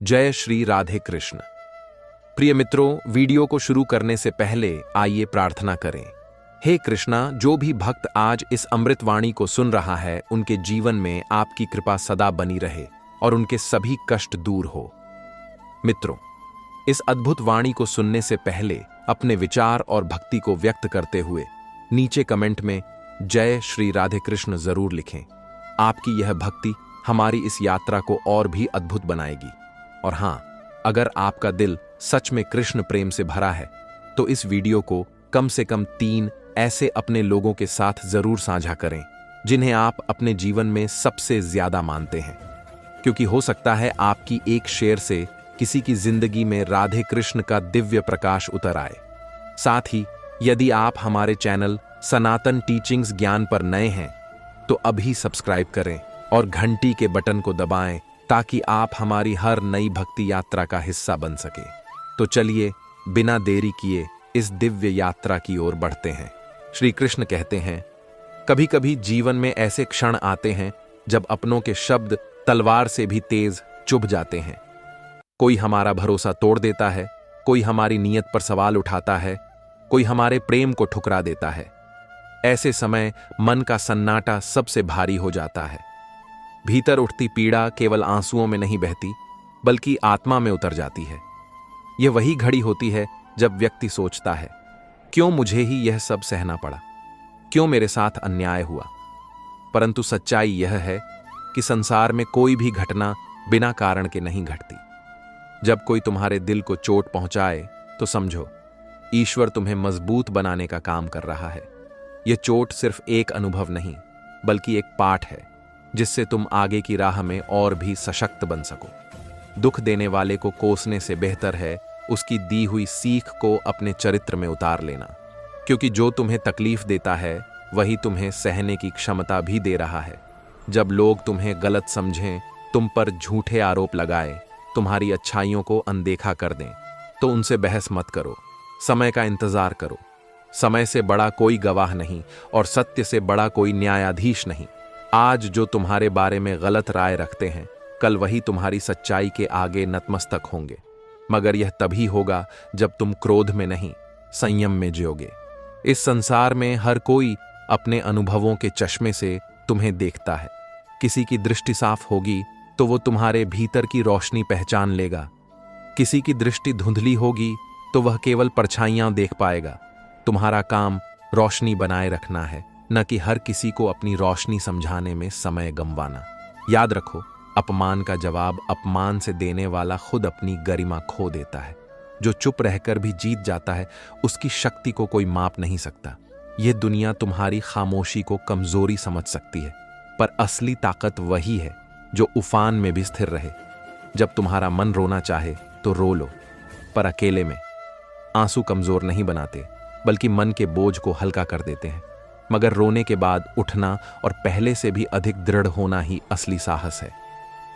जय श्री राधे कृष्ण। प्रिय मित्रों, वीडियो को शुरू करने से पहले आइए प्रार्थना करें। हे कृष्णा, जो भी भक्त आज इस अमृतवाणी को सुन रहा है, उनके जीवन में आपकी कृपा सदा बनी रहे और उनके सभी कष्ट दूर हो। मित्रों, इस अद्भुत वाणी को सुनने से पहले अपने विचार और भक्ति को व्यक्त करते हुए नीचे कमेंट में जय श्री राधे कृष्ण जरूर लिखें। आपकी यह भक्ति हमारी इस यात्रा को और भी अद्भुत बनाएगी। और हां, अगर आपका दिल सच में कृष्ण प्रेम से भरा है तो इस वीडियो को कम से कम 3 ऐसे अपने लोगों के साथ जरूर साझा करें जिन्हें आप अपने जीवन में सबसे ज्यादा मानते हैं, क्योंकि हो सकता है आपकी एक शेयर से किसी की जिंदगी में राधे कृष्ण का दिव्य प्रकाश उतर आए। साथ ही यदि आप हमारे चैनल सनातन टीचिंग्स ज्ञान पर नए हैं तो अभी सब्सक्राइब करें और घंटी के बटन को दबाएं ताकि आप हमारी हर नई भक्ति यात्रा का हिस्सा बन सके। तो चलिए बिना देरी किए इस दिव्य यात्रा की ओर बढ़ते हैं। श्री कृष्ण कहते हैं, कभी कभी जीवन में ऐसे क्षण आते हैं जब अपनों के शब्द तलवार से भी तेज चुभ जाते हैं। कोई हमारा भरोसा तोड़ देता है, कोई हमारी नीयत पर सवाल उठाता है, कोई हमारे प्रेम को ठुकरा देता है। ऐसे समय मन का सन्नाटा सबसे भारी हो जाता है। भीतर उठती पीड़ा केवल आंसुओं में नहीं बहती, बल्कि आत्मा में उतर जाती है। यह वही घड़ी होती है जब व्यक्ति सोचता है, क्यों मुझे ही यह सब सहना पड़ा, क्यों मेरे साथ अन्याय हुआ। परंतु सच्चाई यह है कि संसार में कोई भी घटना बिना कारण के नहीं घटती। जब कोई तुम्हारे दिल को चोट पहुंचाए तो समझो, ईश्वर तुम्हें मजबूत बनाने का काम कर रहा है। यह चोट सिर्फ एक अनुभव नहीं, बल्कि एक पाठ है जिससे तुम आगे की राह में और भी सशक्त बन सको। दुख देने वाले को कोसने से बेहतर है उसकी दी हुई सीख को अपने चरित्र में उतार लेना, क्योंकि जो तुम्हें तकलीफ देता है वही तुम्हें सहने की क्षमता भी दे रहा है। जब लोग तुम्हें गलत समझें, तुम पर झूठे आरोप लगाए, तुम्हारी अच्छाइयों को अनदेखा कर दें, तो उनसे बहस मत करो, समय का इंतजार करो। समय से बड़ा कोई गवाह नहीं और सत्य से बड़ा कोई न्यायाधीश नहीं। आज जो तुम्हारे बारे में गलत राय रखते हैं, कल वही तुम्हारी सच्चाई के आगे नतमस्तक होंगे। मगर यह तभी होगा जब तुम क्रोध में नहीं, संयम में जियोगे। इस संसार में हर कोई अपने अनुभवों के चश्मे से तुम्हें देखता है। किसी की दृष्टि साफ होगी तो वो तुम्हारे भीतर की रोशनी पहचान लेगा। किसी की दृष्टि धुंधली होगी तो वह केवल परछाइयां देख पाएगा। तुम्हारा काम रोशनी बनाए रखना है, न कि हर किसी को अपनी रोशनी समझाने में समय गंवाना। याद रखो, अपमान का जवाब अपमान से देने वाला खुद अपनी गरिमा खो देता है। जो चुप रहकर भी जीत जाता है, उसकी शक्ति को कोई माप नहीं सकता। यह दुनिया तुम्हारी खामोशी को कमजोरी समझ सकती है, पर असली ताकत वही है जो उफान में भी स्थिर रहे। जब तुम्हारा मन रोना चाहे तो रो लो, पर अकेले में। आंसू कमजोर नहीं बनाते, बल्कि मन के बोझ को हल्का कर देते हैं। मगर रोने के बाद उठना और पहले से भी अधिक दृढ़ होना ही असली साहस है,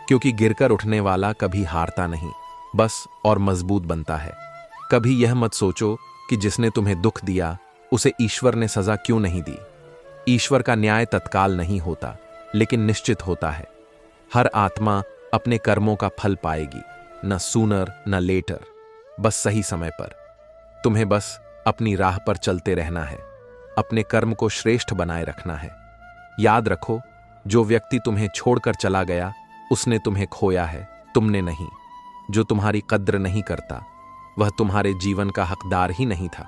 क्योंकि गिरकर उठने वाला कभी हारता नहीं, बस और मजबूत बनता है। कभी यह मत सोचो कि जिसने तुम्हें दुख दिया उसे ईश्वर ने सजा क्यों नहीं दी। ईश्वर का न्याय तत्काल नहीं होता, लेकिन निश्चित होता है। हर आत्मा अपने कर्मों का फल पाएगी, न सूनर न लेटर, बस सही समय पर। तुम्हें बस अपनी राह पर चलते रहना है, अपने कर्म को श्रेष्ठ बनाए रखना है। याद रखो, जो व्यक्ति तुम्हें छोड़कर चला गया उसने तुम्हें खोया है, तुमने नहीं। जो तुम्हारी कद्र नहीं करता वह तुम्हारे जीवन का हकदार ही नहीं था।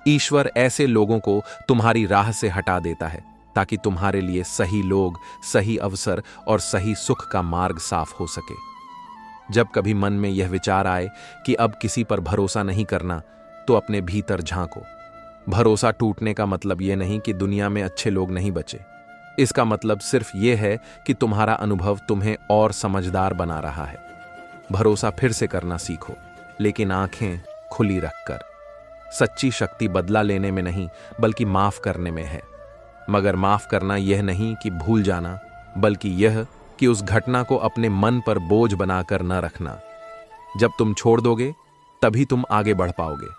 ईश्वर ऐसे लोगों को तुम्हारी राह से हटा देता है ताकि तुम्हारे लिए सही लोग, सही अवसर और सही सुख का मार्ग साफ हो सके। जब कभी मन में यह विचार आए कि अब किसी पर भरोसा नहीं करना, तो अपने भीतर झांको। भरोसा टूटने का मतलब यह नहीं कि दुनिया में अच्छे लोग नहीं बचे। इसका मतलब सिर्फ यह है कि तुम्हारा अनुभव तुम्हें और समझदार बना रहा है। भरोसा फिर से करना सीखो, लेकिन आंखें खुली रखकर। सच्ची शक्ति बदला लेने में नहीं, बल्कि माफ करने में है। मगर माफ करना यह नहीं कि भूल जाना, बल्कि यह कि उस घटना को अपने मन पर बोझ बनाकर न रखना। जब तुम छोड़ दोगे तभी तुम आगे बढ़ पाओगे।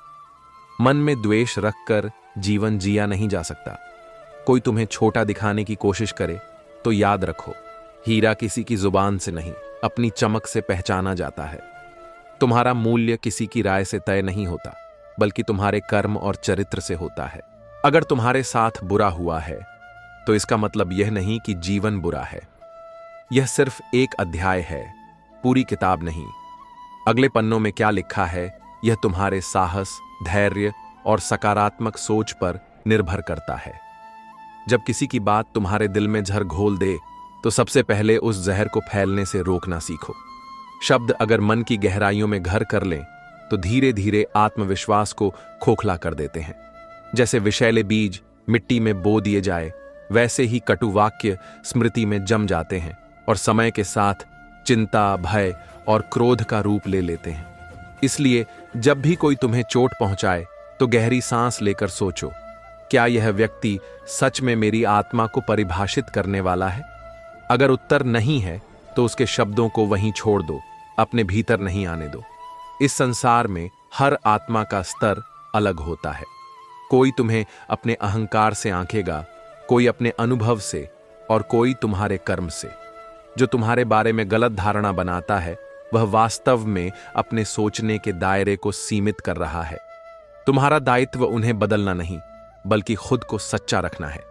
मन में द्वेष रखकर जीवन जिया नहीं जा सकता। कोई तुम्हें छोटा दिखाने की कोशिश करे तो याद रखो, हीरा किसी की जुबान से नहीं, अपनी चमक से पहचाना जाता है। तुम्हारा मूल्य किसी की राय से तय नहीं होता, बल्कि तुम्हारे कर्म और चरित्र से होता है। अगर तुम्हारे साथ बुरा हुआ है तो इसका मतलब यह नहीं कि जीवन बुरा है। यह सिर्फ एक अध्याय है, पूरी किताब नहीं। अगले पन्नों में क्या लिखा है यह तुम्हारे साहस, धैर्य और सकारात्मक सोच पर निर्भर करता है। जब किसी की बात तुम्हारे दिल में जहर घोल दे तो सबसे पहले उस जहर को फैलने से रोकना सीखो। शब्द अगर मन की गहराइयों में घर कर लें तो धीरे धीरे आत्मविश्वास को खोखला कर देते हैं। जैसे विषैले बीज मिट्टी में बो दिए जाए, वैसे ही कटु वाक्य स्मृति में जम जाते हैं और समय के साथ चिंता, भय और क्रोध का रूप ले लेते हैं। इसलिए जब भी कोई तुम्हें चोट पहुंचाए तो गहरी सांस लेकर सोचो, क्या यह व्यक्ति सच में मेरी आत्मा को परिभाषित करने वाला है? अगर उत्तर नहीं है तो उसके शब्दों को वहीं छोड़ दो, अपने भीतर नहीं आने दो। इस संसार में हर आत्मा का स्तर अलग होता है। कोई तुम्हें अपने अहंकार से आंकेगा, कोई अपने अनुभव से और कोई तुम्हारे कर्म से। जो तुम्हारे बारे में गलत धारणा बनाता है वह वास्तव में अपने सोचने के दायरे को सीमित कर रहा है। तुम्हारा दायित्व उन्हें बदलना नहीं, बल्कि खुद को सच्चा रखना है।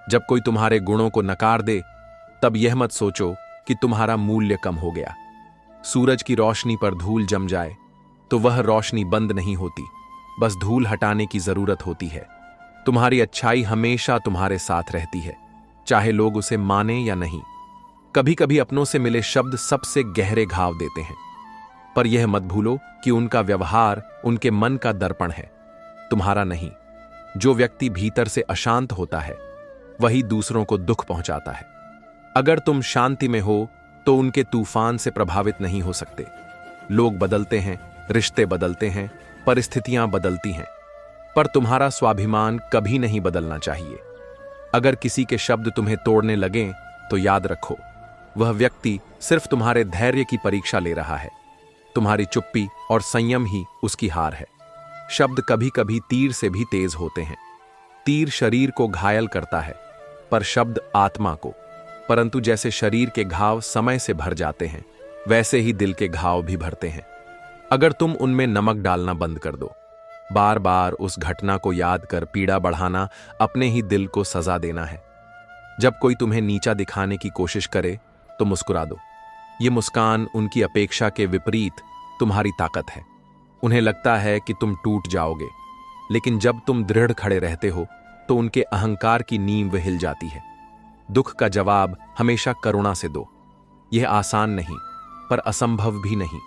जब कोई तुम्हारे गुणों को नकार दे तब यह मत सोचो कि तुम्हारा मूल्य कम हो गया। सूरज की रोशनी पर धूल जम जाए तो वह रोशनी बंद नहीं होती, बस धूल हटाने की जरूरत होती है। तुम्हारी अच्छाई हमेशा तुम्हारे साथ रहती है, चाहे लोग उसे माने या नहीं। कभी कभी अपनों से मिले शब्द सबसे गहरे घाव देते हैं, पर यह मत भूलो कि उनका व्यवहार उनके मन का दर्पण है, तुम्हारा नहीं। जो व्यक्ति भीतर से अशांत होता है वही दूसरों को दुख पहुंचाता है। अगर तुम शांति में हो तो उनके तूफान से प्रभावित नहीं हो सकते। लोग बदलते हैं, रिश्ते बदलते हैं, परिस्थितियां बदलती हैं, पर तुम्हारा स्वाभिमान कभी नहीं बदलना चाहिए। अगर किसी के शब्द तुम्हें तोड़ने लगें तो याद रखो, वह व्यक्ति सिर्फ तुम्हारे धैर्य की परीक्षा ले रहा है। तुम्हारी चुप्पी और संयम ही उसकी हार है। शब्द कभी कभी तीर से भी तेज होते हैं। तीर शरीर को घायल करता है, पर शब्द आत्मा को। परंतु जैसे शरीर के घाव समय से भर जाते हैं, वैसे ही दिल के घाव भी भरते हैं। अगर तुम उनमें नमक डालना बंद कर दो, बार बार उस घटना को याद कर पीड़ा बढ़ाना अपने ही दिल को सजा देना है। जब कोई तुम्हें नीचा दिखाने की कोशिश करे तो मुस्कुरा दो। ये मुस्कान उनकी अपेक्षा के विपरीत तुम्हारी ताकत है। उन्हें लगता है कि तुम टूट जाओगे, लेकिन जब तुम दृढ़ खड़े रहते हो तो उनके अहंकार की नींव हिल जाती है। दुख का जवाब हमेशा करुणा से दो। यह आसान नहीं, पर असंभव भी नहीं।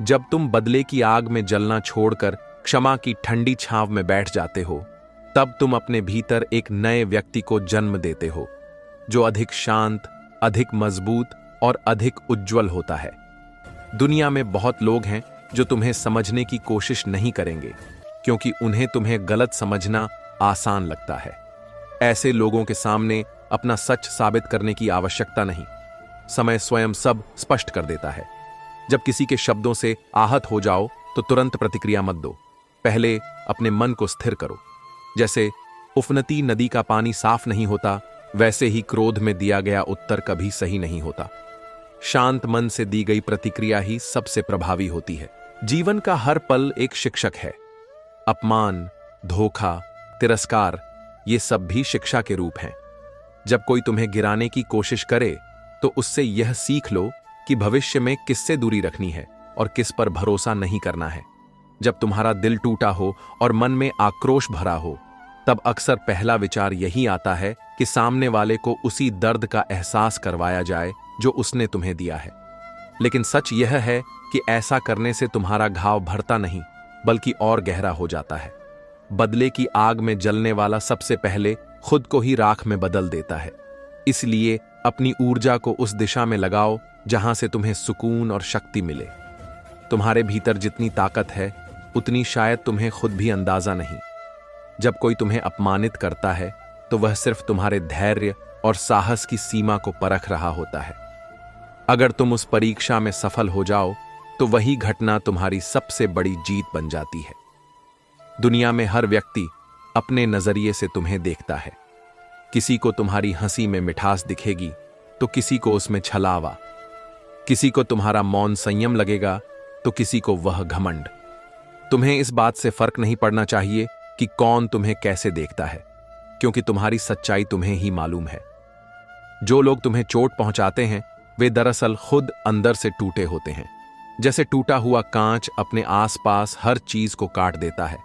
जब तुम बदले की आग में जलना छोड़कर क्षमा की ठंडी छांव में बैठ जाते हो, तब तुम अपने भीतर एक नए व्यक्ति को जन्म देते हो, जो अधिक शांत, अधिक मजबूत और अधिक उज्जवल होता है। दुनिया में बहुत लोग हैं जो तुम्हें समझने की कोशिश नहीं करेंगे, क्योंकि उन्हें तुम्हें गलत समझना आसान लगता है। ऐसे लोगों के सामने अपना सच साबित करने की आवश्यकता नहीं। समय स्वयं सब स्पष्ट कर देता है। जब किसी के शब्दों से आहत हो जाओ तो तुरंत प्रतिक्रिया मत दो। पहले अपने मन को स्थिर करो। जैसे उफनती नदी का पानी साफ नहीं होता, वैसे ही क्रोध में दिया गया उत्तर कभी सही नहीं होता। शांत मन से दी गई प्रतिक्रिया ही सबसे प्रभावी होती है। जीवन का हर पल एक शिक्षक है। अपमान, धोखा, तिरस्कार, ये सब भी शिक्षा के रूप हैं। जब कोई तुम्हें गिराने की कोशिश करे तो उससे यह सीख लो कि भविष्य में किससे दूरी रखनी है और किस पर भरोसा नहीं करना है। जब तुम्हारा दिल टूटा हो और मन में आक्रोश भरा हो, तब अक्सर पहला विचार यही आता है कि सामने वाले को उसी दर्द का एहसास करवाया जाए जो उसने तुम्हें दिया है। लेकिन सच यह है कि ऐसा करने से तुम्हारा घाव भरता नहीं, बल्कि और गहरा हो जाता है। बदले की आग में जलने वाला सबसे पहले खुद को ही राख में बदल देता है। इसलिए अपनी ऊर्जा को उस दिशा में लगाओ जहां से तुम्हें सुकून और शक्ति मिले। तुम्हारे भीतर जितनी ताकत है उतनी शायद तुम्हें खुद भी अंदाजा नहीं। जब कोई तुम्हें अपमानित करता है तो वह सिर्फ तुम्हारे धैर्य और साहस की सीमा को परख रहा होता है। अगर तुम उस परीक्षा में सफल हो जाओ तो वही घटना तुम्हारी सबसे बड़ी जीत बन जाती है। दुनिया में हर व्यक्ति अपने नजरिए से तुम्हें देखता है। किसी को तुम्हारी हंसी में मिठास दिखेगी तो किसी को उसमें छलावा। किसी को तुम्हारा मौन संयम लगेगा तो किसी को वह घमंड। तुम्हें इस बात से फर्क नहीं पड़ना चाहिए कि कौन तुम्हें कैसे देखता है, क्योंकि तुम्हारी सच्चाई तुम्हें ही मालूम है। जो लोग तुम्हें चोट पहुंचाते हैं वे दरअसल खुद अंदर से टूटे होते हैं। जैसे टूटा हुआ कांच अपने आसपास हर चीज को काट देता है,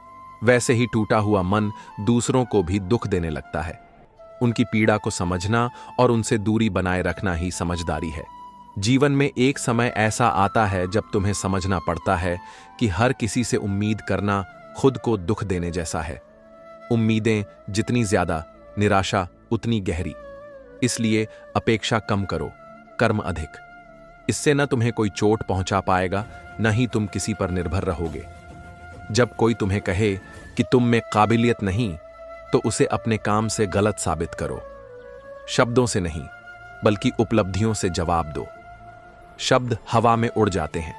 वैसे ही टूटा हुआ मन दूसरों को भी दुख देने लगता है। उनकी पीड़ा को समझना और उनसे दूरी बनाए रखना ही समझदारी है। जीवन में एक समय ऐसा आता है जब तुम्हें समझना पड़ता है कि हर किसी से उम्मीद करना खुद को दुख देने जैसा है। उम्मीदें जितनी ज्यादा, निराशा उतनी गहरी। इसलिए अपेक्षा कम करो, कर्म अधिक। इससे न तुम्हें कोई चोट पहुंचा पाएगा, न ही तुम किसी पर निर्भर रहोगे। जब कोई तुम्हें कहे कि तुम में काबिलियत नहीं, तो उसे अपने काम से गलत साबित करो। शब्दों से नहीं, बल्कि उपलब्धियों से जवाब दो। शब्द हवा में उड़ जाते हैं,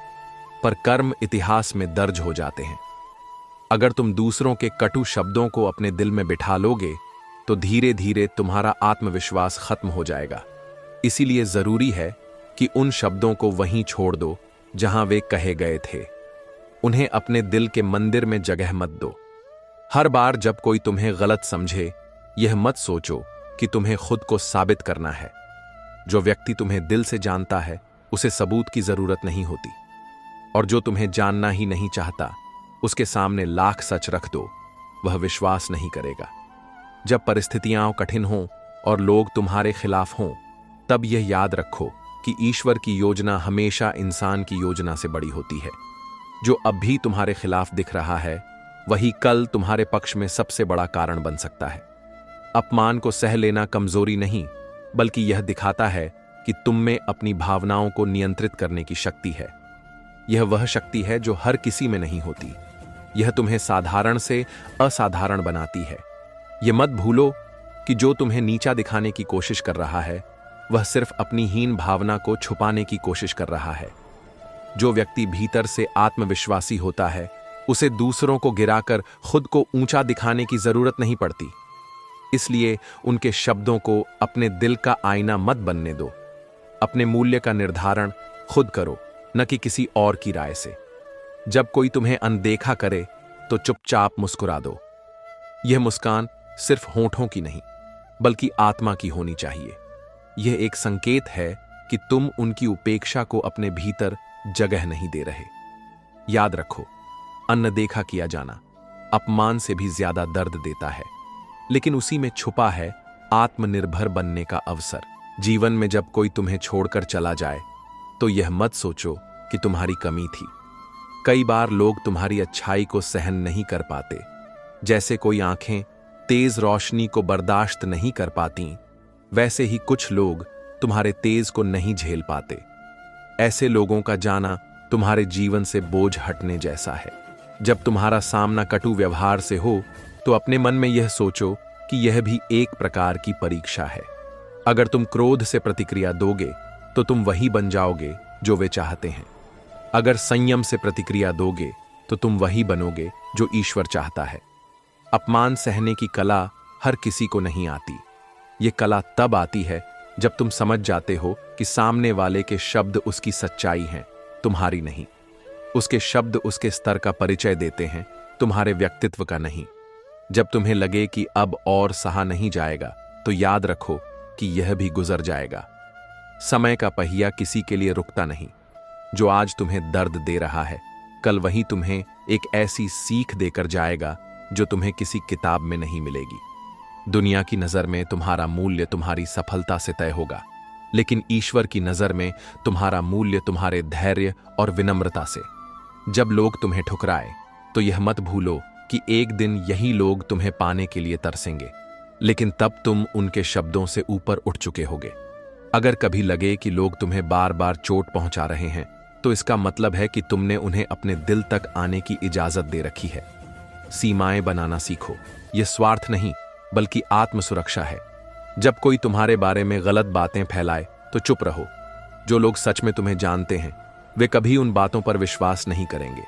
पर कर्म इतिहास में दर्ज हो जाते हैं। अगर तुम दूसरों के कटु शब्दों को अपने दिल में बिठा लोगे, तो धीरे धीरे तुम्हारा आत्मविश्वास खत्म हो जाएगा। इसीलिए जरूरी है कि उन शब्दों को वहीं छोड़ दो जहां वे कहे गए थे। उन्हें अपने दिल के मंदिर में जगह मत दो। हर बार जब कोई तुम्हें गलत समझे, यह मत सोचो कि तुम्हें खुद को साबित करना है। जो व्यक्ति तुम्हें दिल से जानता है, उसे सबूत की जरूरत नहीं होती। और जो तुम्हें जानना ही नहीं चाहता, उसके सामने लाख सच रख दो, वह विश्वास नहीं करेगा। जब परिस्थितियां कठिन हों और लोग तुम्हारे खिलाफ हों, तब यह याद रखो कि ईश्वर की योजना हमेशा इंसान की योजना से बड़ी होती है। जो अब भी तुम्हारे खिलाफ दिख रहा है, वही कल तुम्हारे पक्ष में सबसे बड़ा कारण बन सकता है। अपमान को सह लेना कमजोरी नहीं, बल्कि यह दिखाता है कि तुम में अपनी भावनाओं को नियंत्रित करने की शक्ति है। यह वह शक्ति है जो हर किसी में नहीं होती। यह तुम्हें साधारण से असाधारण बनाती है। यह मत भूलो कि जो तुम्हें नीचा दिखाने की कोशिश कर रहा है, वह सिर्फ अपनी हीन भावना को छुपाने की कोशिश कर रहा है। जो व्यक्ति भीतर से आत्मविश्वासी होता है, उसे दूसरों को गिराकर खुद को ऊंचा दिखाने की जरूरत नहीं पड़ती। इसलिए उनके शब्दों को अपने दिल का आईना मत बनने दो। अपने मूल्य का निर्धारण खुद करो, न कि किसी और की राय से। जब कोई तुम्हें अनदेखा करे, तो चुपचाप मुस्कुरा दो। यह मुस्कान सिर्फ होंठों की नहीं, बल्कि आत्मा की होनी चाहिए। यह एक संकेत है कि तुम उनकी उपेक्षा को अपने भीतर जगह नहीं दे रहे। याद रखो, अनदेखा किया जाना अपमान से भी ज्यादा दर्द देता है, लेकिन उसी में छुपा है आत्मनिर्भर बनने का अवसर। जीवन में जब कोई तुम्हें छोड़कर चला जाए, तो यह मत सोचो कि तुम्हारी कमी थी। कई बार लोग तुम्हारी अच्छाई को सहन नहीं कर पाते। जैसे कोई आंखें तेज रोशनी को बर्दाश्त नहीं कर पाती, वैसे ही कुछ लोग तुम्हारे तेज को नहीं झेल पाते। ऐसे लोगों का जाना तुम्हारे जीवन से बोझ हटने जैसा है। जब तुम्हारा सामना कटु व्यवहार से हो, तो अपने मन में यह सोचो कि यह भी एक प्रकार की परीक्षा है। अगर तुम क्रोध से प्रतिक्रिया दोगे, तो तुम वही बन जाओगे जो वे चाहते हैं। अगर संयम से प्रतिक्रिया दोगे, तो तुम वही बनोगे जो ईश्वर चाहता है। अपमान सहने की कला हर किसी को नहीं आती। ये कला तब आती है जब तुम समझ जाते हो कि सामने वाले के शब्द उसकी सच्चाई हैं, तुम्हारी नहीं। उसके शब्द उसके स्तर का परिचय देते हैं, तुम्हारे व्यक्तित्व का नहीं। जब तुम्हें लगे कि अब और सहा नहीं जाएगा, तो याद रखो कि यह भी गुजर जाएगा। समय का पहिया किसी के लिए रुकता नहीं। जो आज तुम्हें दर्द दे रहा है, कल वही तुम्हें एक ऐसी सीख देकर जाएगा जो तुम्हें किसी किताब में नहीं मिलेगी। दुनिया की नजर में तुम्हारा मूल्य तुम्हारी सफलता से तय होगा, लेकिन ईश्वर की नजर में तुम्हारा मूल्य तुम्हारे धैर्य और विनम्रता से। जब लोग तुम्हें ठुकराए, तो यह मत भूलो कि एक दिन यही लोग तुम्हें पाने के लिए तरसेंगे, लेकिन तब तुम उनके शब्दों से ऊपर उठ चुके होगे। अगर कभी लगे कि लोग तुम्हें बार बार चोट पहुंचा रहे हैं, तो इसका मतलब है कि तुमने उन्हें अपने दिल तक आने की इजाजत दे रखी है। सीमाएं बनाना सीखो। यह स्वार्थ नहीं, बल्कि आत्मसुरक्षा है। जब कोई तुम्हारे बारे में गलत बातें फैलाए, तो चुप रहो। जो लोग सच में तुम्हें जानते हैं, वे कभी उन बातों पर विश्वास नहीं करेंगे,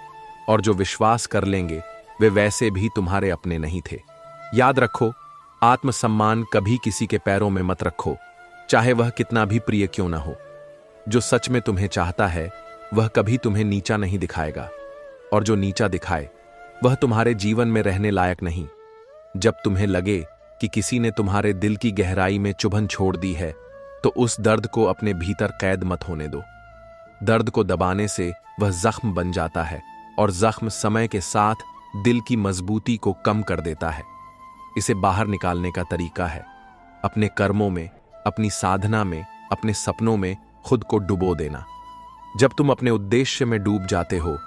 और जो विश्वास कर लेंगे, वे वैसे भी तुम्हारे अपने नहीं थे। याद रखो, आत्मसम्मान कभी किसी के पैरों में मत रखो, चाहे वह कितना भी प्रिय क्यों ना हो। जो सच में तुम्हें चाहता है वह कभी तुम्हें नीचा नहीं दिखाएगा, और जो नीचा दिखाए वह तुम्हारे जीवन में रहने लायक नहीं। जब तुम्हें लगे कि किसी ने तुम्हारे दिल की गहराई में चुभन छोड़ दी है, तो उस दर्द को अपने भीतर कैद मत होने दो। दर्द को दबाने से वह जख्म बन जाता है, और जख्म समय के साथ दिल की मजबूती को कम कर देता है। इसे बाहर निकालने का तरीका है अपने कर्मों में, अपनी साधना में, अपने सपनों में खुद को डुबो देना। जब तुम अपने उद्देश्य में डूब जाते हो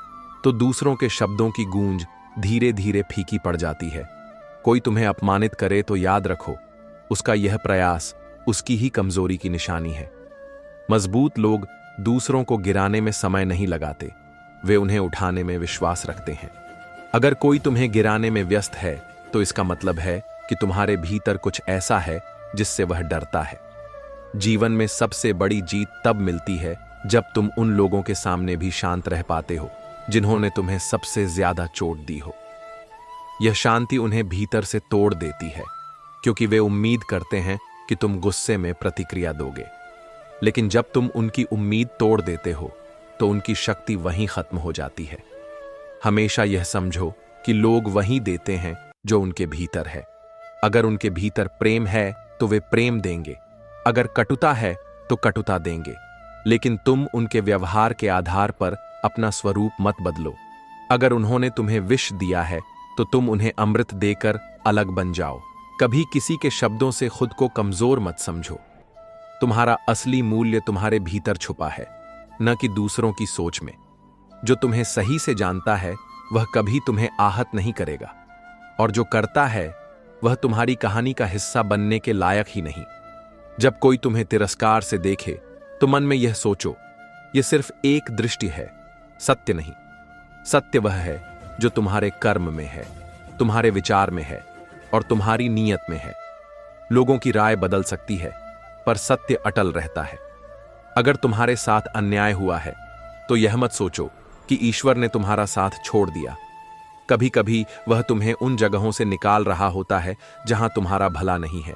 तो दूसरों के शब्दों की गूंज धीरे धीरे फीकी पड़ जाती है। कोई तुम्हें अपमानित करे तो याद रखो, उसका यह प्रयास उसकी ही कमजोरी की निशानी है। मजबूत लोग दूसरों को गिराने में समय नहीं लगाते, वे उन्हें उठाने में विश्वास रखते हैं। अगर कोई तुम्हें गिराने में व्यस्त है तो इसका मतलब है कि तुम्हारे भीतर कुछ ऐसा है जिससे वह डरता है। जीवन में सबसे बड़ी जीत तब मिलती है जब तुम उन लोगों के सामने भी शांत रह पाते हो जिन्होंने तुम्हें सबसे ज्यादा चोट दी हो। यह शांति उन्हें भीतर से तोड़ देती है, क्योंकि वे उम्मीद करते हैं कि तुम गुस्से में प्रतिक्रिया दोगे। लेकिन जब तुम उनकी उम्मीद तोड़ देते हो तो उनकी शक्ति वहीं खत्म हो जाती है। हमेशा यह समझो कि लोग वहीं देते हैं जो उनके भीतर है। अगर उनके भीतर प्रेम है तो वे प्रेम देंगे, अगर कटुता है तो कटुता देंगे। लेकिन तुम उनके व्यवहार के आधार पर अपना स्वरूप मत बदलो। अगर उन्होंने तुम्हें विष दिया है तो तुम उन्हें अमृत देकर अलग बन जाओ। कभी किसी के शब्दों से खुद को कमजोर मत समझो। तुम्हारा असली मूल्य तुम्हारे भीतर छुपा है, न कि दूसरों की सोच में। जो तुम्हें सही से जानता है वह कभी तुम्हें आहत नहीं करेगा, और जो करता है वह तुम्हारी कहानी का हिस्सा बनने के लायक ही नहीं। जब कोई तुम्हें तिरस्कार से देखे तो मन में यह सोचो, यह सिर्फ एक दृष्टि है, सत्य नहीं। सत्य वह है जो तुम्हारे कर्म में है, तुम्हारे विचार में है और तुम्हारी नीयत में है। लोगों की राय बदल सकती है पर सत्य अटल रहता है। अगर तुम्हारे साथ अन्याय हुआ है तो यह मत सोचो कि ईश्वर ने तुम्हारा साथ छोड़ दिया। कभी कभी वह तुम्हें उन जगहों से निकाल रहा होता है जहां तुम्हारा भला नहीं है।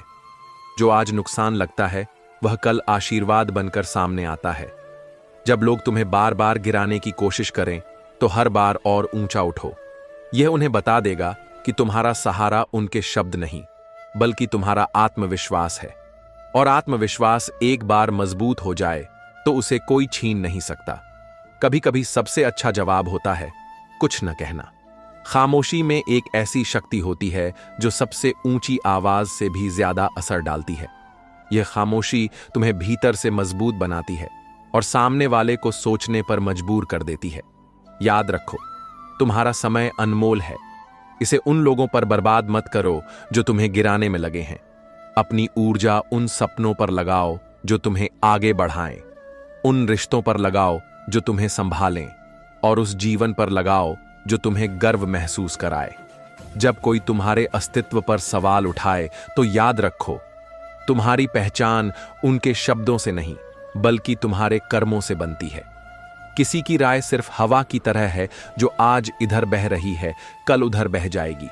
जो आज नुकसान लगता है वह कल आशीर्वाद बनकर सामने आता है। जब लोग तुम्हें बार बार गिराने की कोशिश करें तो हर बार और ऊंचा उठो। यह उन्हें बता देगा कि तुम्हारा सहारा उनके शब्द नहीं बल्कि तुम्हारा आत्मविश्वास है, और आत्मविश्वास एक बार मजबूत हो जाए तो उसे कोई छीन नहीं सकता। कभी कभी सबसे अच्छा जवाब होता है कुछ न कहना। खामोशी में एक ऐसी शक्ति होती है जो सबसे ऊंची आवाज से भी ज्यादा असर डालती है। यह खामोशी तुम्हें भीतर से मजबूत बनाती है और सामने वाले को सोचने पर मजबूर कर देती है। याद रखो, तुम्हारा समय अनमोल है। इसे उन लोगों पर बर्बाद मत करो जो तुम्हें गिराने में लगे हैं। अपनी ऊर्जा उन सपनों पर लगाओ जो तुम्हें आगे बढ़ाएं, उन रिश्तों पर लगाओ जो तुम्हें संभालें, और उस जीवन पर लगाओ जो तुम्हें गर्व महसूस कराए। जब कोई तुम्हारे अस्तित्व पर सवाल उठाए तो याद रखो, तुम्हारी पहचान उनके शब्दों से नहीं बल्कि तुम्हारे कर्मों से बनती है। किसी की राय सिर्फ हवा की तरह है जो आज इधर बह रही है कल उधर बह जाएगी,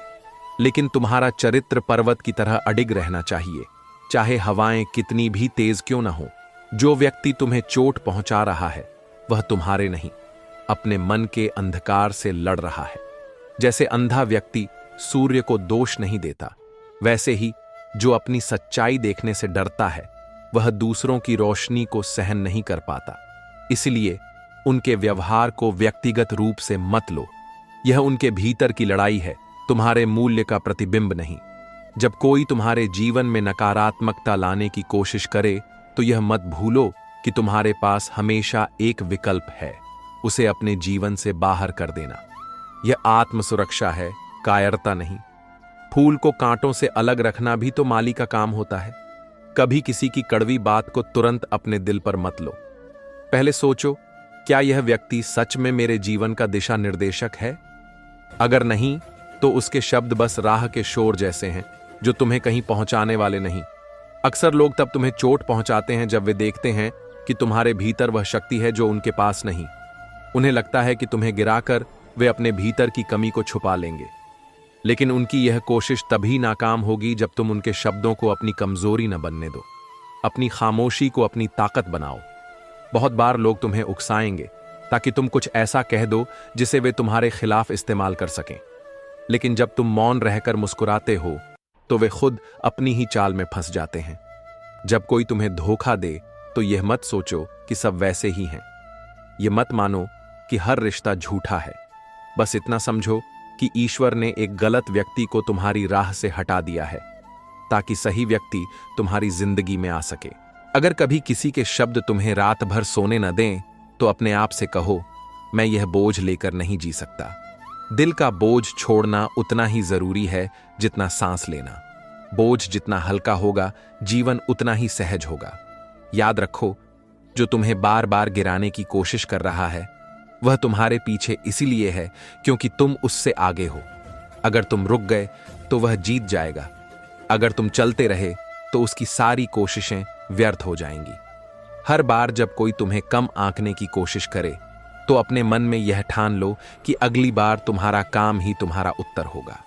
लेकिन तुम्हारा चरित्र पर्वत की तरह अडिग रहना चाहिए, चाहे हवाएं कितनी भी तेज क्यों न हो। जो व्यक्ति तुम्हें चोट पहुंचा रहा है वह तुम्हारे नहीं, अपने मन के अंधकार से लड़ रहा है। जैसे अंधा व्यक्ति सूर्य को दोष नहीं देता, वैसे ही जो अपनी सच्चाई देखने से डरता है वह दूसरों की रोशनी को सहन नहीं कर पाता। इसलिए उनके व्यवहार को व्यक्तिगत रूप से मत लो। यह उनके भीतर की लड़ाई है, तुम्हारे मूल्य का प्रतिबिंब नहीं। जब कोई तुम्हारे जीवन में नकारात्मकता लाने की कोशिश करे तो यह मत भूलो कि तुम्हारे पास हमेशा एक विकल्प है, उसे अपने जीवन से बाहर कर देना। यह आत्म सुरक्षा है, कायरता नहीं। फूल को कांटों से अलग रखना भी तो माली का काम होता है। कभी किसी की कड़वी बात को तुरंत अपने दिल पर मत लो। पहले सोचो, क्या यह व्यक्ति सच में मेरे जीवन का दिशा निर्देशक है? अगर नहीं तो उसके शब्द बस राह के शोर जैसे हैं जो तुम्हें कहीं पहुंचाने वाले नहीं। अक्सर लोग तब तुम्हें चोट पहुंचाते हैं जब वे देखते हैं कि तुम्हारे भीतर वह शक्ति है जो उनके पास नहीं। उन्हें लगता है कि तुम्हें गिराकर वे अपने भीतर की कमी को छुपा लेंगे, लेकिन उनकी यह कोशिश तभी नाकाम होगी जब तुम उनके शब्दों को अपनी कमजोरी न बनने दो। अपनी खामोशी को अपनी ताकत बनाओ। बहुत बार लोग तुम्हें उकसाएंगे ताकि तुम कुछ ऐसा कह दो जिसे वे तुम्हारे खिलाफ इस्तेमाल कर सकें। लेकिन जब तुम मौन रहकर मुस्कुराते हो तो वे खुद अपनी ही चाल में फंस जाते हैं। जब कोई तुम्हें धोखा दे तो यह मत सोचो कि सब वैसे ही हैं। यह मत मानो कि हर रिश्ता झूठा है। बस इतना समझो कि ईश्वर ने एक गलत व्यक्ति को तुम्हारी राह से हटा दिया है ताकि सही व्यक्ति तुम्हारी जिंदगी में आ सके। अगर कभी किसी के शब्द तुम्हें रात भर सोने न दें तो अपने आप से कहो, मैं यह बोझ लेकर नहीं जी सकता। दिल का बोझ छोड़ना उतना ही जरूरी है जितना सांस लेना। बोझ जितना हल्का होगा, जीवन उतना ही सहज होगा। याद रखो, जो तुम्हें बार बार गिराने की कोशिश कर रहा है वह तुम्हारे पीछे इसीलिए है क्योंकि तुम उससे आगे हो। अगर तुम रुक गए तो वह जीत जाएगा। अगर तुम चलते रहे तो उसकी सारी कोशिशें व्यर्थ हो जाएंगी। हर बार जब कोई तुम्हें कम आंकने की कोशिश करे तो अपने मन में यह ठान लो कि अगली बार तुम्हारा काम ही तुम्हारा उत्तर होगा।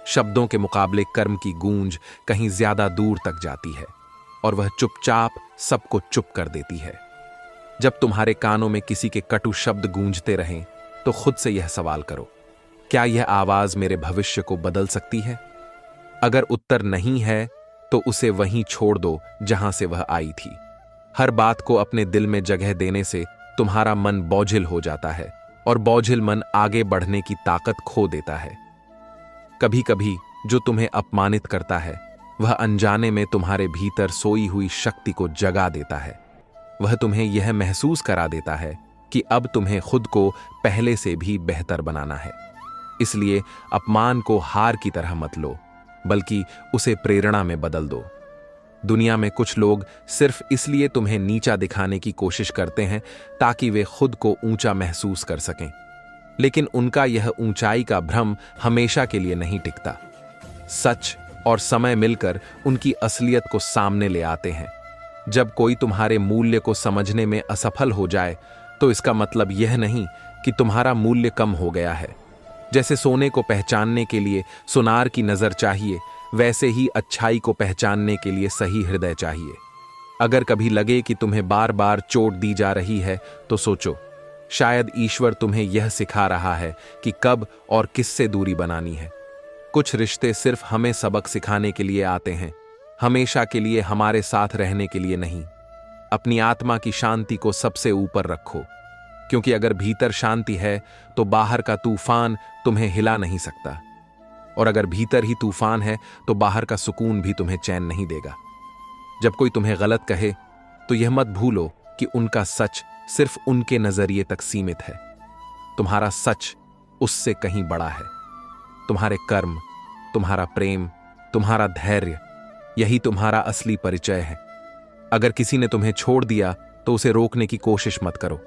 शब्दों के मुकाबले कर्म की गूंज कहीं ज्यादा दूर तक जाती है और वह चुपचाप सबको चुप कर देती है। जब तुम्हारे कानों में किसी के कटु शब्द गूंजते रहें तो खुद से यह सवाल करो, क्या यह आवाज मेरे भविष्य को बदल सकती है? अगर उत्तर नहीं है तो उसे वहीं छोड़ दो जहां से वह आई थी। हर बात को अपने दिल में जगह देने से तुम्हारा मन बोझिल हो जाता है और बोझिल मन आगे बढ़ने की ताकत खो देता है। कभी कभी जो तुम्हें अपमानित करता है वह अनजाने में तुम्हारे भीतर सोई हुई शक्ति को जगा देता है। वह तुम्हें यह महसूस करा देता है कि अब तुम्हें खुद को पहले से भी बेहतर बनाना है। इसलिए अपमान को हार की तरह मत लो, बल्कि उसे प्रेरणा में बदल दो। दुनिया में कुछ लोग सिर्फ इसलिए तुम्हें नीचा दिखाने की कोशिश करते हैं ताकि वे खुद को ऊंचा महसूस कर सकें, लेकिन उनका यह ऊंचाई का भ्रम हमेशा के लिए नहीं टिकता। सच और समय मिलकर उनकी असलियत को सामने ले आते हैं। जब कोई तुम्हारे मूल्य को समझने में असफल हो जाए तो इसका मतलब यह नहीं कि तुम्हारा मूल्य कम हो गया है। जैसे सोने को पहचानने के लिए सुनार की नजर चाहिए, वैसे ही अच्छाई को पहचानने के लिए सही हृदय चाहिए। अगर कभी लगे कि तुम्हें बार बार चोट दी जा रही है तो सोचो, शायद ईश्वर तुम्हें यह सिखा रहा है कि कब और किससे दूरी बनानी है। कुछ रिश्ते सिर्फ हमें सबक सिखाने के लिए आते हैं, हमेशा के लिए हमारे साथ रहने के लिए नहीं। अपनी आत्मा की शांति को सबसे ऊपर रखो, क्योंकि अगर भीतर शांति है तो बाहर का तूफान तुम्हें हिला नहीं सकता, और अगर भीतर ही तूफान है तो बाहर का सुकून भी तुम्हें चैन नहीं देगा। जब कोई तुम्हें गलत कहे तो यह मत भूलो कि उनका सच सिर्फ उनके नजरिए तक सीमित है। तुम्हारा सच उससे कहीं बड़ा है। तुम्हारे कर्म, तुम्हारा प्रेम, तुम्हारा धैर्य, यही तुम्हारा असली परिचय है। अगर किसी ने तुम्हें छोड़ दिया तो उसे रोकने की कोशिश मत करो।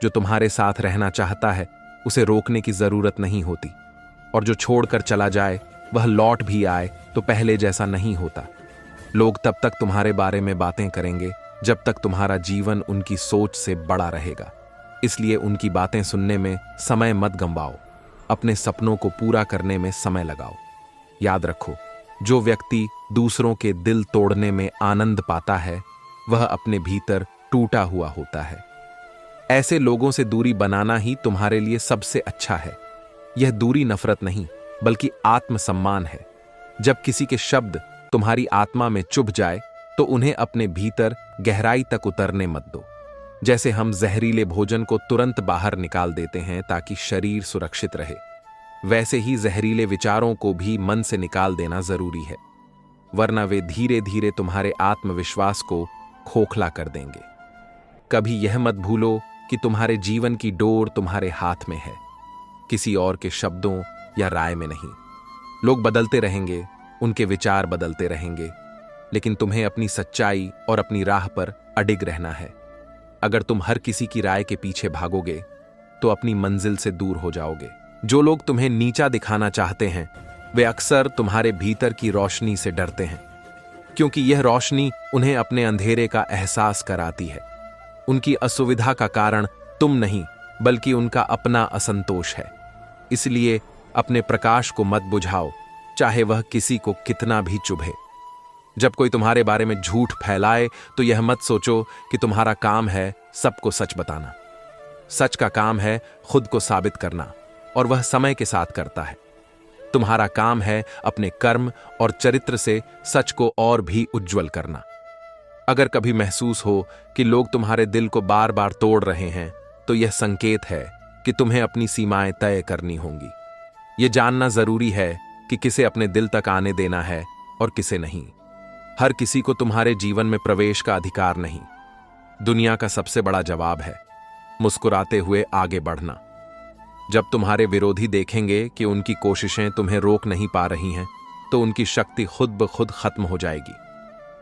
जो तुम्हारे साथ रहना चाहता है उसे रोकने की जरूरत नहीं होती, और जो छोड़कर चला जाए वह लौट भी आए तो पहले जैसा नहीं होता। लोग तब तक तुम्हारे बारे में बातें करेंगे जब तक तुम्हारा जीवन उनकी सोच से बड़ा रहेगा। इसलिए उनकी बातें सुनने में समय मत गंवाओ, अपने सपनों को पूरा करने में समय लगाओ। याद रखो, जो व्यक्ति दूसरों के दिल तोड़ने में आनंद पाता है वह अपने भीतर टूटा हुआ होता है। ऐसे लोगों से दूरी बनाना ही तुम्हारे लिए सबसे अच्छा है। यह दूरी नफरत नहीं बल्कि आत्मसम्मान है। जब किसी के शब्द तुम्हारी आत्मा में चुभ जाए तो उन्हें अपने भीतर गहराई तक उतरने मत दो। जैसे हम जहरीले भोजन को तुरंत बाहर निकाल देते हैं ताकि शरीर सुरक्षित रहे, वैसे ही जहरीले विचारों को भी मन से निकाल देना जरूरी है, वरना वे धीरे धीरे तुम्हारे आत्मविश्वास को खोखला कर देंगे। कभी यह मत भूलो कि तुम्हारे जीवन की डोर तुम्हारे हाथ में है, किसी और के शब्दों या राय में नहीं। लोग बदलते रहेंगे, उनके विचार बदलते रहेंगे, लेकिन तुम्हें अपनी सच्चाई और अपनी राह पर अडिग रहना है। अगर तुम हर किसी की राय के पीछे भागोगे तो अपनी मंजिल से दूर हो जाओगे। जो लोग तुम्हें नीचा दिखाना चाहते हैं वे अक्सर तुम्हारे भीतर की रोशनी से डरते हैं, क्योंकि यह रोशनी उन्हें अपने अंधेरे का एहसास कराती है। उनकी असुविधा का कारण तुम नहीं बल्कि उनका अपना असंतोष है। इसलिए अपने प्रकाश को मत बुझाओ, चाहे वह किसी को कितना भी चुभे। जब कोई तुम्हारे बारे में झूठ फैलाए तो यह मत सोचो कि तुम्हारा काम है सबको सच बताना। सच का काम है खुद को साबित करना, और वह समय के साथ करता है। तुम्हारा काम है अपने कर्म और चरित्र से सच को और भी उज्जवल करना। अगर कभी महसूस हो कि लोग तुम्हारे दिल को बार बार तोड़ रहे हैं, तो यह संकेत है कि तुम्हें अपनी सीमाएं तय करनी होंगी। यह जानना जरूरी है कि किसे अपने दिल तक आने देना है और किसे नहीं। हर किसी को तुम्हारे जीवन में प्रवेश का अधिकार नहीं। दुनिया का सबसे बड़ा जवाब है मुस्कुराते हुए आगे बढ़ना। जब तुम्हारे विरोधी देखेंगे कि उनकी कोशिशें तुम्हें रोक नहीं पा रही हैं, तो उनकी शक्ति खुद ब खुद खत्म हो जाएगी।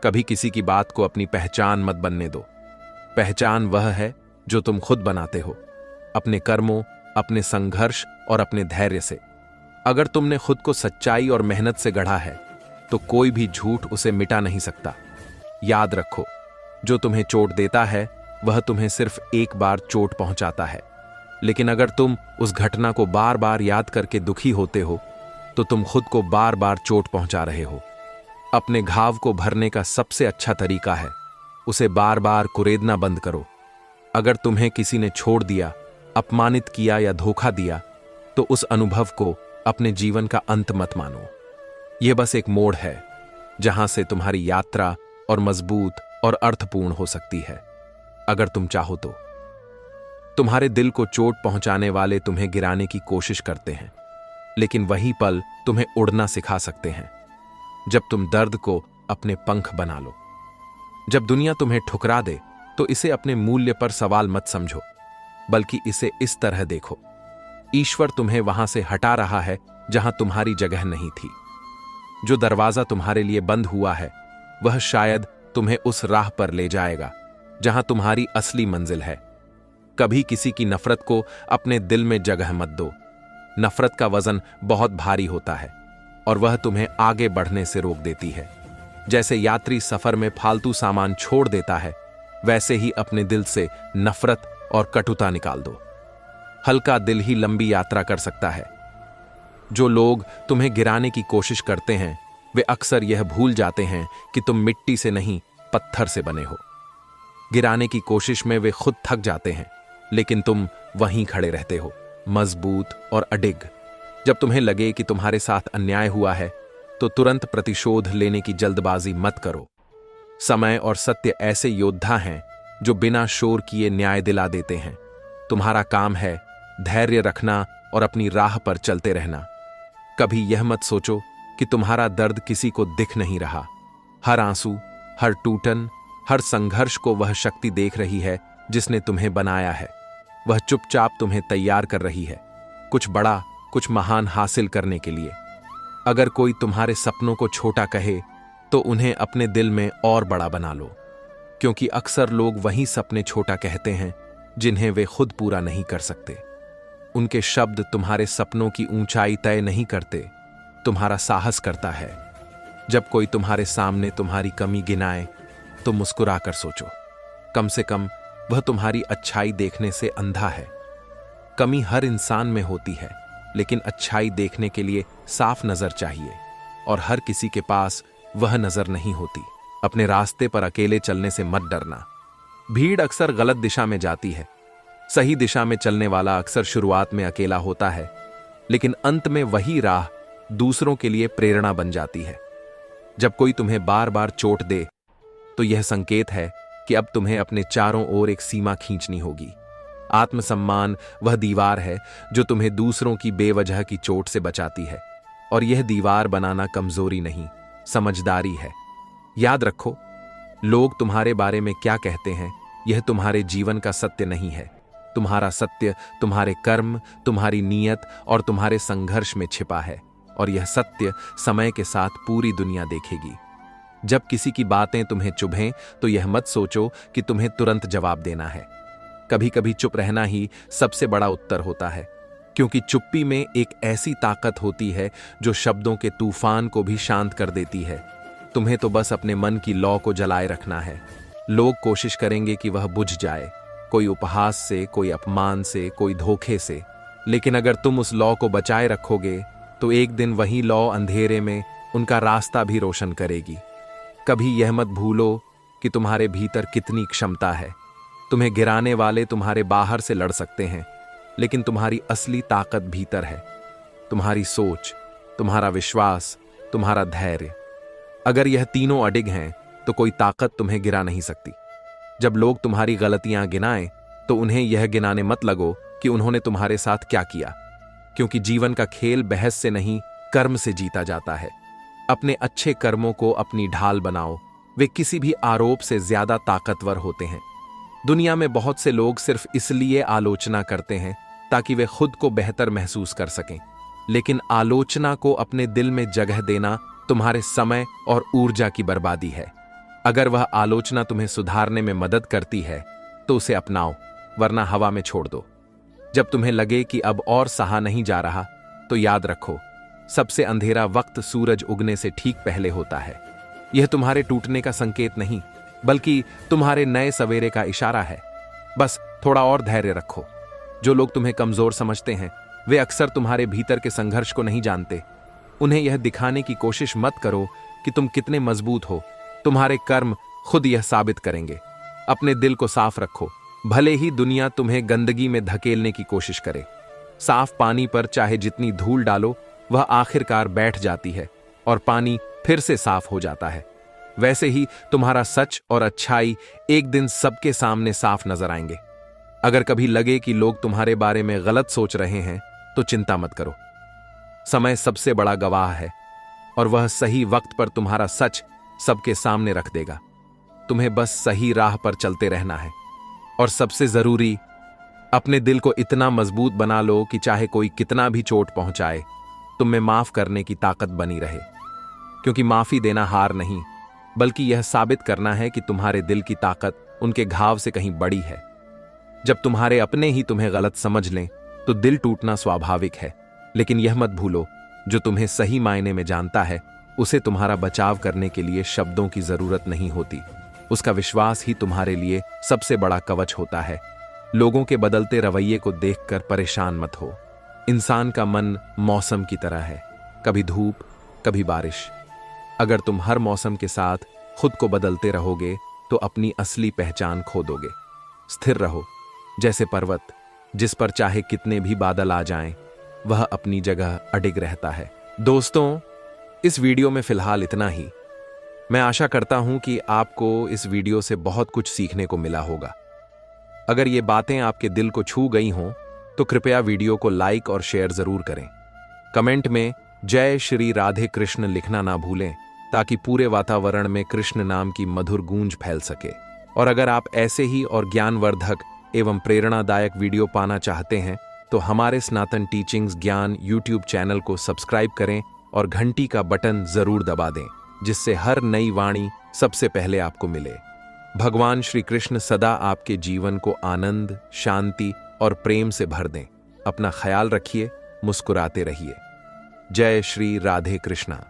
कभी किसी की बात को अपनी पहचान मत बनने दो। पहचान वह है जो तुम खुद बनाते हो, अपने कर्मों, अपने संघर्ष और अपने धैर्य से। अगर तुमने खुद को सच्चाई और मेहनत से गढ़ा है, तो कोई भी झूठ उसे मिटा नहीं सकता। याद रखो, जो तुम्हें चोट देता है वह तुम्हें सिर्फ एक बार चोट पहुंचाता है, लेकिन अगर तुम उस घटना को बार बार याद करके दुखी होते हो, तो तुम खुद को बार बार चोट पहुंचा रहे हो। अपने घाव को भरने का सबसे अच्छा तरीका है उसे बार बार कुरेदना बंद करो। अगर तुम्हें किसी ने छोड़ दिया, अपमानित किया या धोखा दिया, तो उस अनुभव को अपने जीवन का अंत मत मानो। यह बस एक मोड़ है जहां से तुम्हारी यात्रा और मजबूत और अर्थपूर्ण हो सकती है, अगर तुम चाहो तो। तुम्हारे दिल को चोट पहुंचाने वाले तुम्हें गिराने की कोशिश करते हैं, लेकिन वही पल तुम्हें उड़ना सिखा सकते हैं, जब तुम दर्द को अपने पंख बना लो। जब दुनिया तुम्हें ठुकरा दे, तो इसे अपने मूल्य पर सवाल मत समझो, बल्कि इसे इस तरह देखो, ईश्वर तुम्हें वहां से हटा रहा है जहां तुम्हारी जगह नहीं थी। जो दरवाजा तुम्हारे लिए बंद हुआ है, वह शायद तुम्हें उस राह पर ले जाएगा जहां तुम्हारी असली मंजिल है। कभी किसी की नफरत को अपने दिल में जगह मत दो। नफरत का वजन बहुत भारी होता है और वह तुम्हें आगे बढ़ने से रोक देती है। जैसे यात्री सफर में फालतू सामान छोड़ देता है, वैसे ही अपने दिल से नफरत और कटुता निकाल दो। हल्का दिल ही लंबी यात्रा कर सकता है। जो लोग तुम्हें गिराने की कोशिश करते हैं, वे अक्सर यह भूल जाते हैं कि तुम मिट्टी से नहीं, पत्थर से बने हो। गिराने की कोशिश में वे खुद थक जाते हैं, लेकिन तुम वहीं खड़े रहते हो, मजबूत और अडिग। जब तुम्हें लगे कि तुम्हारे साथ अन्याय हुआ है, तो तुरंत प्रतिशोध लेने की जल्दबाजी मत करो। समय और सत्य ऐसे योद्धा हैं जो बिना शोर किए न्याय दिला देते हैं। तुम्हारा काम है धैर्य रखना और अपनी राह पर चलते रहना। कभी यह मत सोचो कि तुम्हारा दर्द किसी को दिख नहीं रहा। हर आंसू, हर टूटन, हर संघर्ष को वह शक्ति देख रही है जिसने तुम्हें बनाया है। वह चुपचाप तुम्हें तैयार कर रही है, कुछ बड़ा, कुछ महान हासिल करने के लिए। अगर कोई तुम्हारे सपनों को छोटा कहे, तो उन्हें अपने दिल में और बड़ा बना लो, क्योंकि अक्सर लोग वही सपने छोटा कहते हैं जिन्हें वे खुद पूरा नहीं कर सकते। उनके शब्द तुम्हारे सपनों की ऊंचाई तय नहीं करते, तुम्हारा साहस करता है। जब कोई तुम्हारे सामने तुम्हारी कमी गिनाए, तो मुस्कुरा कर सोचो, कम से कम वह तुम्हारी अच्छाई देखने से अंधा है। कमी हर इंसान में होती है, लेकिन अच्छाई देखने के लिए साफ नजर चाहिए, और हर किसी के पास वह नजर नहीं होती। अपने रास्ते पर अकेले चलने से मत डरना। भीड़ अक्सर गलत दिशा में जाती है। सही दिशा में चलने वाला अक्सर शुरुआत में अकेला होता है, लेकिन अंत में वही राह दूसरों के लिए प्रेरणा बन जाती है। जब कोई तुम्हें बार बार चोट दे, तो यह संकेत है कि अब तुम्हें अपने चारों ओर एक सीमा खींचनी होगी। आत्मसम्मान वह दीवार है जो तुम्हें दूसरों की बेवजह की चोट से बचाती है, और यह दीवार बनाना कमजोरी नहीं, समझदारी है। याद रखो, लोग तुम्हारे बारे में क्या कहते हैं, यह तुम्हारे जीवन का सत्य नहीं है। तुम्हारा सत्य तुम्हारे कर्म, तुम्हारी नीयत और तुम्हारे संघर्ष में छिपा है, और यह सत्य समय के साथ पूरी दुनिया देखेगी। जब किसी की बातें तुम्हें चुभें, तो यह मत सोचो कि तुम्हें तुरंत जवाब देना है। कभी कभी चुप रहना ही सबसे बड़ा उत्तर होता है, क्योंकि चुप्पी में एक ऐसी ताकत होती है जो शब्दों के तूफान को भी शांत कर देती है। तुम्हें तो बस अपने मन की लौ को जलाए रखना है। लोग कोशिश करेंगे कि वह बुझ जाए, कोई उपहास से, कोई अपमान से, कोई धोखे से, लेकिन अगर तुम उस लौ को बचाए रखोगे, तो एक दिन वही लौ अंधेरे में उनका रास्ता भी रोशन करेगी। कभी यह मत भूलो कि तुम्हारे भीतर कितनी क्षमता है। तुम्हें गिराने वाले तुम्हारे बाहर से लड़ सकते हैं, लेकिन तुम्हारी असली ताकत भीतर है। तुम्हारी सोच, तुम्हारा विश्वास, तुम्हारा धैर्य। अगर यह तीनों अडिग हैं तो कोई ताकत तुम्हें गिरा नहीं सकती। जब लोग तुम्हारी गलतियां गिनाएं तो उन्हें यह गिनाने मत लगो कि उन्होंने तुम्हारे साथ क्या किया, क्योंकि जीवन का खेल बहस से नहीं, कर्म से जीता जाता है। अपने अच्छे कर्मों को अपनी ढाल बनाओ, वे किसी भी आरोप से ज्यादा ताकतवर होते हैं। दुनिया में बहुत से लोग सिर्फ इसलिए आलोचना करते हैं ताकि वे खुद को बेहतर महसूस कर सकें, लेकिन आलोचना को अपने दिल में जगह देना तुम्हारे समय और ऊर्जा की बर्बादी है। अगर वह आलोचना तुम्हें सुधारने में मदद करती है तो उसे अपनाओ, वरना हवा में छोड़ दो। जब तुम्हें लगे कि अब और सहा नहीं जा रहा तो याद रखो, सबसे अंधेरा वक्त सूरज उगने से ठीक पहले होता है। यह तुम्हारे टूटने का संकेत नहीं, बल्कि तुम्हारे नए सवेरे का इशारा है। बस थोड़ा और धैर्य रखो। जो लोग तुम्हें कमजोर समझते हैं वे अक्सर तुम्हारे भीतर के संघर्ष को नहीं जानते। उन्हें यह दिखाने की कोशिश मत करो कि तुम कितने मजबूत हो। तुम्हारे कर्म खुद यह साबित करेंगे। अपने दिल को साफ रखो, भले ही दुनिया तुम्हें गंदगी में धकेलने की कोशिश करे। साफ पानी पर चाहे जितनी धूल डालो, वह आखिरकार बैठ जाती है और पानी फिर से साफ हो जाता है। वैसे ही तुम्हारा सच और अच्छाई एक दिन सबके सामने साफ नजर आएंगे। अगर कभी लगे कि लोग तुम्हारे बारे में गलत सोच रहे हैं तो चिंता मत करो। समय सबसे बड़ा गवाह है और वह सही वक्त पर तुम्हारा सच सबके सामने रख देगा। तुम्हें बस सही राह पर चलते रहना है। और सबसे जरूरी, अपने दिल को इतना मजबूत बना लो कि चाहे कोई कितना भी चोट पहुंचाए, तुम में माफ करने की ताकत बनी रहे। क्योंकि माफी देना हार नहीं, बल्कि यह साबित करना है कि तुम्हारे दिल की ताकत उनके घाव से कहीं बड़ी है। जब तुम्हारे अपने ही तुम्हें गलत समझ लें तो दिल टूटना स्वाभाविक है, लेकिन यह मत भूलो, जो तुम्हें सही मायने में जानता है उसे तुम्हारा बचाव करने के लिए शब्दों की जरूरत नहीं होती। उसका विश्वास ही तुम्हारे लिए सबसे बड़ा कवच होता है। लोगों के बदलते रवैये को देखकर परेशान मत हो। इंसान का मन मौसम की तरह है, कभी धूप, कभी बारिश। अगर तुम हर मौसम के साथ खुद को बदलते रहोगे तो अपनी असली पहचान खो दोगे। स्थिर रहो, जैसे पर्वत जिस पर चाहे कितने भी बादल आ जाएं, वह अपनी जगह अडिग रहता है। दोस्तों, इस वीडियो में फिलहाल इतना ही। मैं आशा करता हूं कि आपको इस वीडियो से बहुत कुछ सीखने को मिला होगा। अगर ये बातें आपके दिल को छू गई हों तो कृपया वीडियो को लाइक और शेयर जरूर करें। कमेंट में जय श्री राधे कृष्ण लिखना ना भूलें, ताकि पूरे वातावरण में कृष्ण नाम की मधुर गूंज फैल सके। और अगर आप ऐसे ही और ज्ञानवर्धक एवं प्रेरणादायक वीडियो पाना चाहते हैं तो हमारे सनातन टीचिंग्स ज्ञान यूट्यूब चैनल को सब्सक्राइब करें और घंटी का बटन जरूर दबा दें, जिससे हर नई वाणी सबसे पहले आपको मिले। भगवान श्री कृष्ण सदा आपके जीवन को आनंद, शांति और प्रेम से भर दें। अपना ख्याल रखिए, मुस्कुराते रहिए। जय श्री राधे कृष्णा।